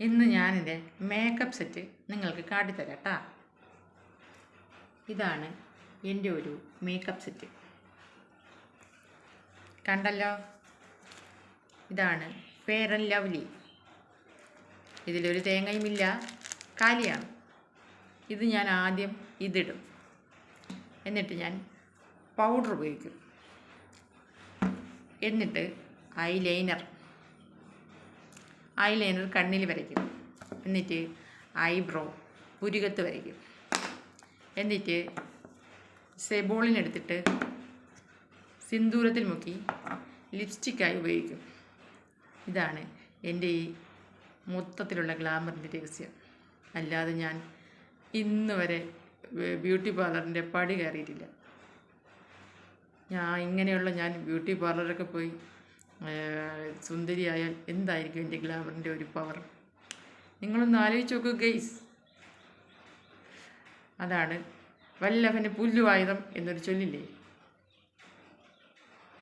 ഇന്ന് ഞാനെൻ്റെ makeup set നിങ്ങൾക്ക് കാട്ടിത്തരാം കേട്ടോ. ഇതാണ് എൻ്റെ ഒരു മേക്കപ്പ് സെറ്റ്. കണ്ടല്ലോ, ഇതാണ് ഫെയർ ആൻഡ് ലവ്ലി. ഇതിലൊരു തേങ്ങയുമില്ല, കാലിയാണ്. ഇത് ഞാൻ ആദ്യം ഇതിടും, എന്നിട്ട് ഞാൻ പൗഡർ ഉപയോഗിക്കും, എന്നിട്ട് ഐലൈനർ കണ്ണിൽ വരയ്ക്കും, എന്നിട്ട് ഐബ്രോ പുരികത്ത് വരയ്ക്കും, എന്നിട്ട് സെബോളിനെടുത്തിട്ട് സിന്ദൂരത്തിൽ മുക്കി ലിപ്സ്റ്റിക്കായി ഉപയോഗിക്കും. ഇതാണ് എൻ്റെ ഈ മൊത്തത്തിലുള്ള ഗ്ലാമറിൻ്റെ രഹസ്യം. അല്ലാതെ ഞാൻ ഇന്ന് വരെ ബ്യൂട്ടി പാർലറിൻ്റെ പടി കയറിയിട്ടില്ല. ഞാൻ ബ്യൂട്ടി പാർലറൊക്കെ പോയി സുന്ദരിയായാൽ എന്തായിരിക്കും എൻ്റെ ഗ്ലാമറിൻ്റെ ഒരു പവർ? നിങ്ങളൊന്ന് ആലോചിച്ച് നോക്കൂ ഗെയ്സ്. അതാണ് വല്ലഭന് പുല്ലുവായുധം എന്നൊരു ചൊല്ലില്ലേ?